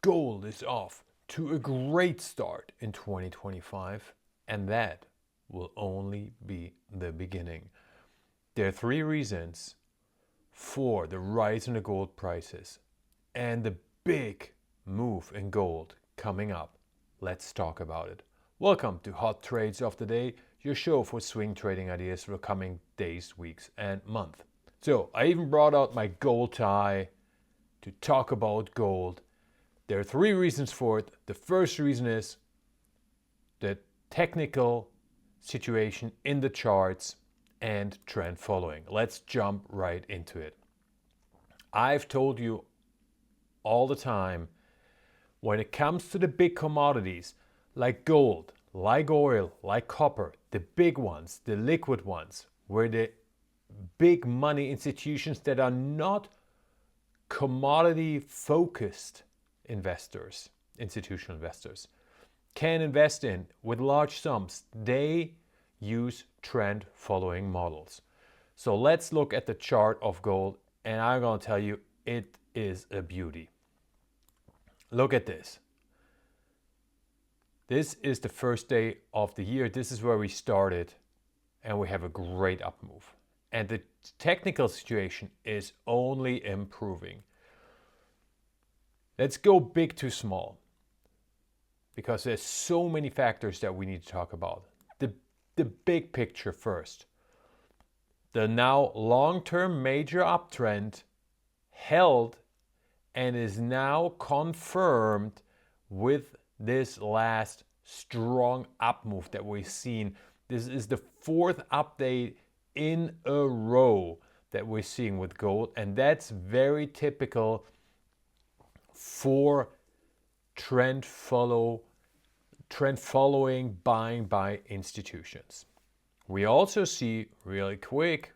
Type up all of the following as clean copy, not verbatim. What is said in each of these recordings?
gold is off to a great start in 2025, and that will only be the beginning. There are three reasons for the rise in the gold prices and the big move in gold coming up. Let's talk about it. Welcome to Hot Trades of the Day, your show for swing trading ideas for the coming days, weeks, and month. So I even brought out my gold tie to talk about gold. There are three reasons for it. The first reason is the technical situation in the charts and trend following. Let's jump right into it. I've told you all the time, when it comes to the big commodities like gold, like oil, like copper, the big ones, the liquid ones, where the big money institutions that are not commodity focused investors, institutional investors, can invest in with large sums, they use trend following models. So let's look at the chart of gold, and I'm going to tell you it is a beauty. Look at this. This is the first day of the year. This is where we started, and we have a great up move. And the technical situation is only improving. Let's go big to small, because there's so many factors that we need to talk about. The big picture first. The now long-term major uptrend held and is now confirmed with this last strong up move that we've seen. This is the fourth update in a row that we're seeing with gold, and that's very typical for trend following buying by institutions. We also see really quick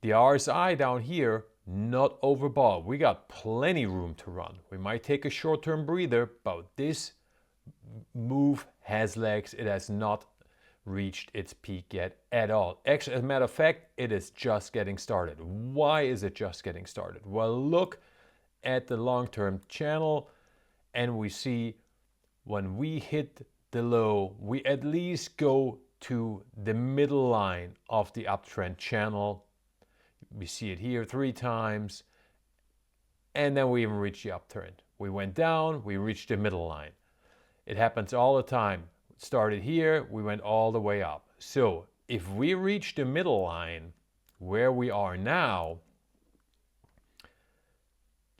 the RSI down here not overbought. We got plenty room to run. We might take a short-term breather, but this move has legs. It has not reached its peak yet at all. Actually, as a matter of fact, it is just getting started. Why is it just getting started? Well, look at the long-term channel, and we see when we hit the low, we at least go to the middle line of the uptrend channel. We see it here 3 times, and then we even reach the uptrend. We went down, we reached the middle line. It happens all the time. It started here, we went all the way up. So if we reach the middle line where we are now,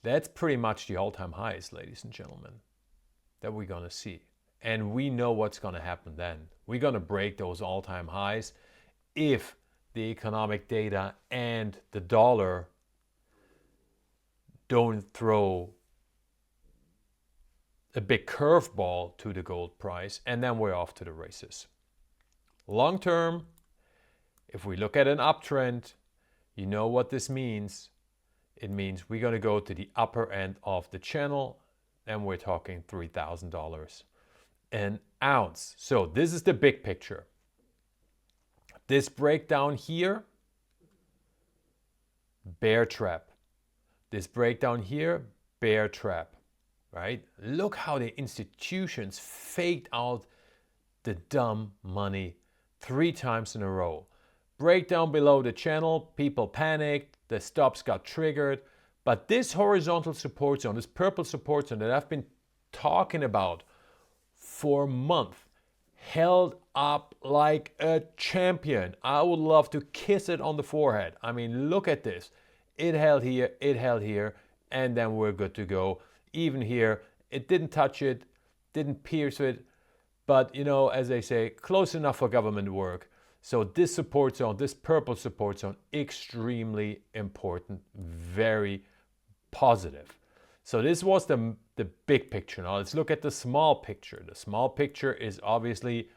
that's pretty much the all-time highs, ladies and gentlemen, that we're going to see. And we know what's going to happen then. We're going to break those all-time highs if the economic data and the dollar don't throw a big curveball to the gold price, and then we're off to the races. Long term, if we look at an uptrend, you know what this means. It means we're going to go to the upper end of the channel, and we're talking $3,000 an ounce. So this is the big picture. This breakdown here, bear trap. This breakdown here, bear trap, right? Look how the institutions faked out the dumb money 3 times in a row. Breakdown below the channel, people panicked, the stops got triggered, but this horizontal support zone, this purple support zone that I've been talking about for a month, held up like a champion. I would love to kiss it on the forehead. I mean, look at this. It held here, and then we're good to go. Even here, it didn't touch it, didn't pierce it, but you know, as they say, close enough for government work. So this support zone, this purple support zone, extremely important, very positive. So this was the big picture. Now let's look at the small picture. The small picture is obviously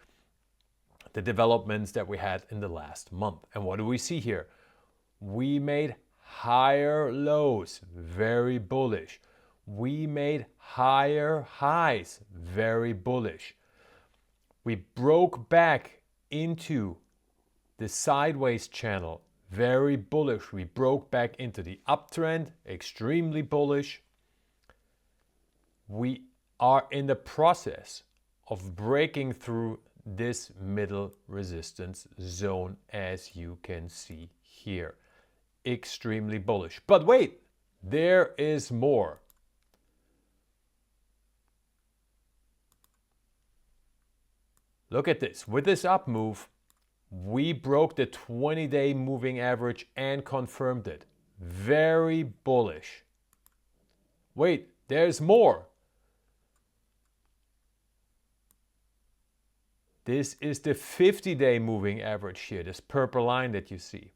the developments that we had in the last month. And what do we see here? We made higher lows, very bullish. We made higher highs, very bullish. We broke back into the sideways channel, very bullish. We broke back into the uptrend, extremely bullish. we are in the process of breaking through this middle resistance zone, as you can see here. Extremely bullish. But wait, there is more. Look at this. With this up move, we broke the 20-day moving average and confirmed it. Very bullish. Wait, there's more. This is the 50-day moving average here, this purple line that you see.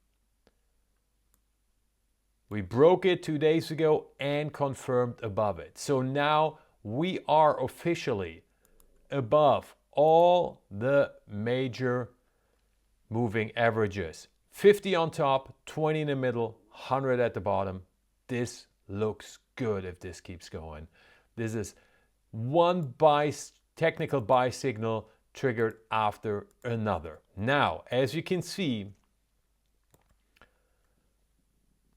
We broke it 2 days ago and confirmed above it. So now we are officially above all the major moving averages. 50 on top, 20 in the middle, 100 at the bottom. This looks good if this keeps going. This is one technical buy signal triggered after another. Now, as you can see,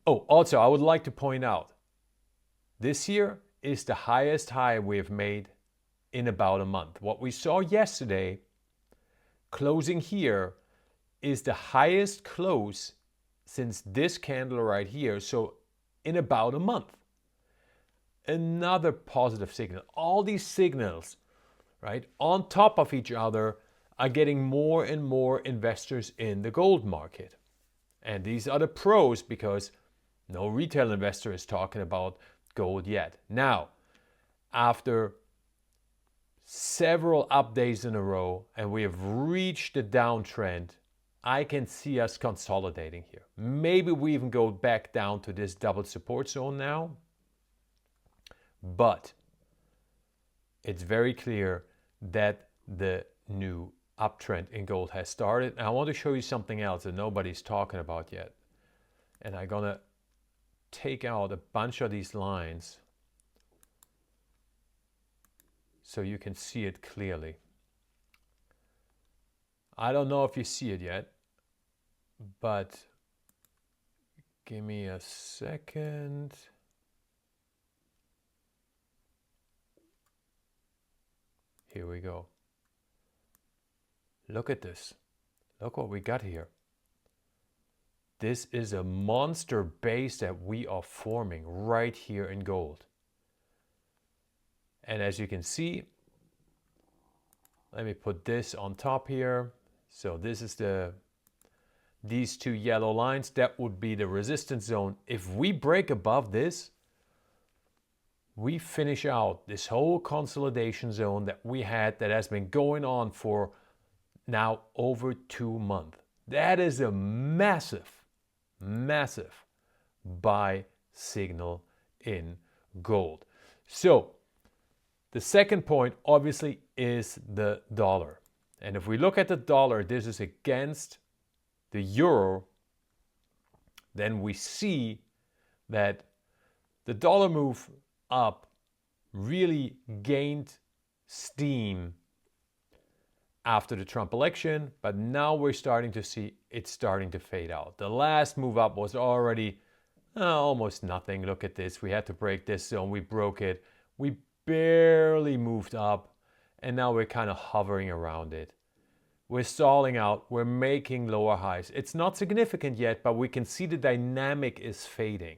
also I would like to point out, this here is the highest high we have made in about a month. What we saw yesterday, closing here, is the highest close since this candle right here, so in about a month. Another positive signal. All these signals, right, on top of each other, are getting more and more investors in the gold market. And these are the pros, because no retail investor is talking about gold yet. Now, after several up days in a row and we have reached the downtrend, I can see us consolidating here. Maybe we even go back down to this double support zone now. But it's very clear that the new uptrend in gold has started. And I want to show you something else that nobody's talking about yet. And I'm going to take out a bunch of these lines so you can see it clearly. I don't know if you see it yet, but give me a second. Here we go. Look at this. Look what we got here. This is a monster base that we are forming right here in gold. And as you can see, let me put this on top here. So this is these two yellow lines. That would be the resistance zone. If we break above this, we finish out this whole consolidation zone that we had, that has been going on for now over 2 months. That is a massive buy signal in gold. So the second point obviously is the dollar. And if we look at the dollar, this is against the euro, then we see that the dollar move up really gained steam after the Trump election, but now we're starting to see it's starting to fade out. The last move up was already almost nothing. Look at this. We had to break this zone. We broke it. We barely moved up, and now we're kind of hovering around it. We're stalling out. We're making lower highs. It's not significant yet, but we can see the dynamic is fading.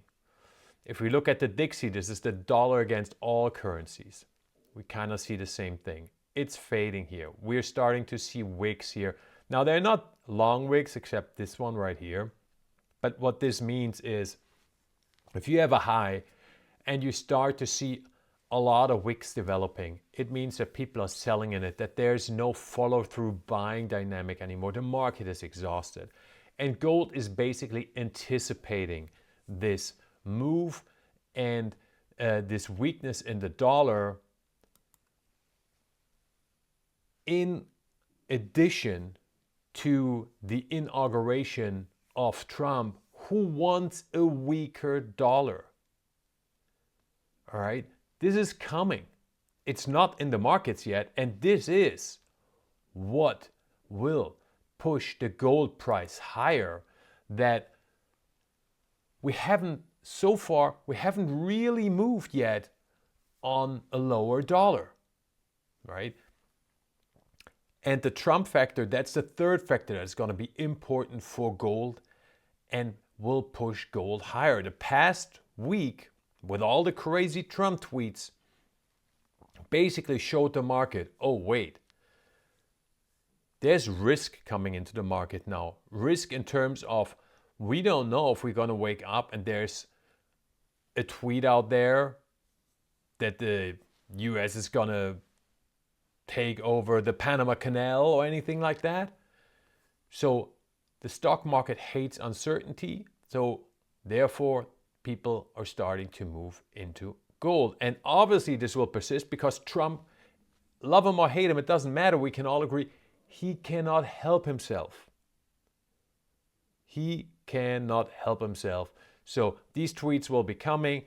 If we look at the Dixie, this is the dollar against all currencies. We kind of see the same thing. It's fading here. We're starting to see wicks here. Now, they're not long wicks, except this one right here. But what this means is, if you have a high and you start to see a lot of wicks developing, it means that people are selling in it, that there's no follow-through buying dynamic anymore. The market is exhausted. And gold is basically anticipating this move and this weakness in the dollar, in addition to the inauguration of Trump, who wants a weaker dollar. All right, this is coming. It's not in the markets yet, and this is what will push the gold price higher. That we haven't really moved yet on a lower dollar, right? And the Trump factor, that's the third factor that's going to be important for gold and will push gold higher. The past week, with all the crazy Trump tweets, basically showed the market, oh wait, there's risk coming into the market now. Risk in terms of we don't know if we're going to wake up and there's a tweet out there that the US is going to take over the Panama Canal or anything like that. So the stock market hates uncertainty. So therefore, people are starting to move into gold. And obviously this will persist because Trump, love him or hate him, it doesn't matter. We can all agree he cannot help himself. He cannot help himself. So these tweets will be coming,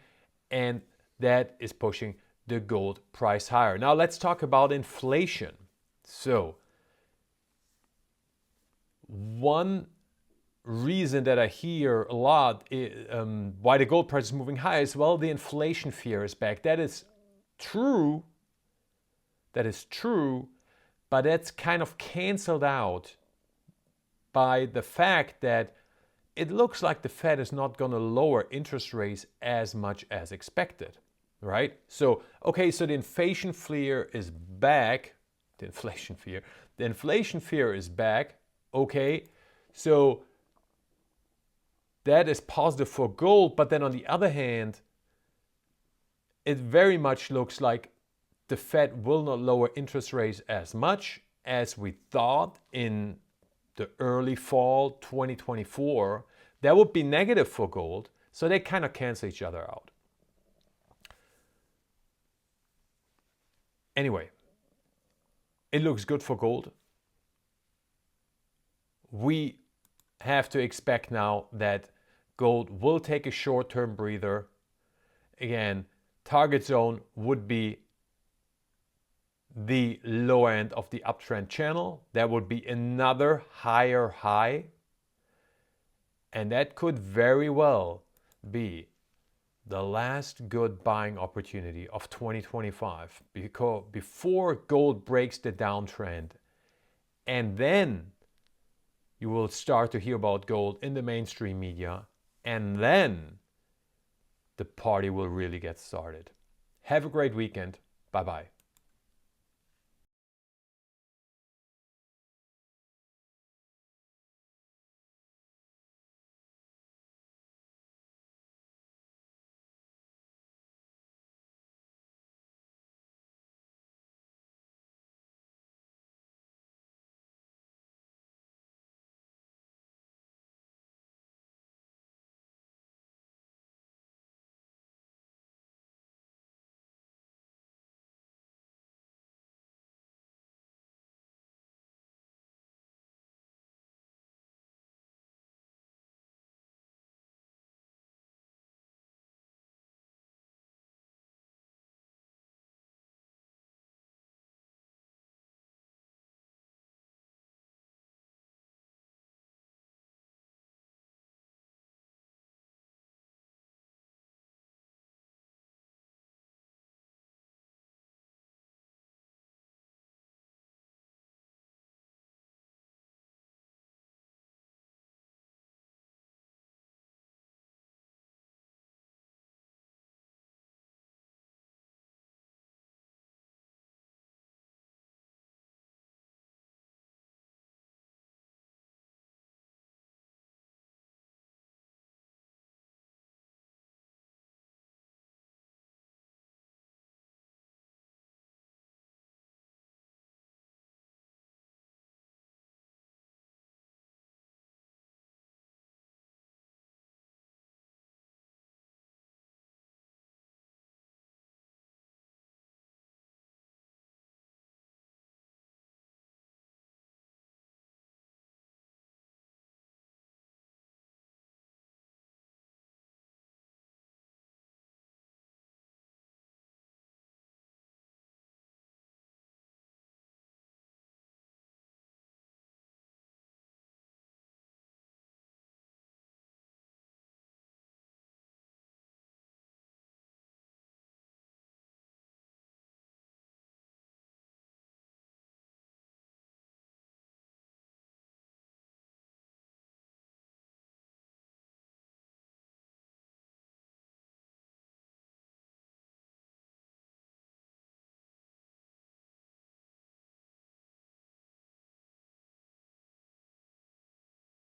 and that is pushing the gold price higher. Now let's talk about inflation. So one reason that I hear a lot why the gold price is moving higher is, well, the inflation fear is back. That is true. That is true, but that's kind of canceled out by the fact that it looks like the Fed is not going to lower interest rates as much as expected, right? So, okay, so the inflation fear is back. The inflation fear is back. Okay, so that is positive for gold, but then on the other hand, it very much looks like the Fed will not lower interest rates as much as we thought in the early fall 2024. That would be negative for gold, so they kind of cancel each other out. Anyway, it looks good for gold. We have to expect now that gold will take a short-term breather. Again, target zone would be the lower end of the uptrend channel. That would be another higher high. And that could very well be the last good buying opportunity of 2025, because before gold breaks the downtrend. And then you will start to hear about gold in the mainstream media, and then the party will really get started. Have a great weekend. Bye-bye.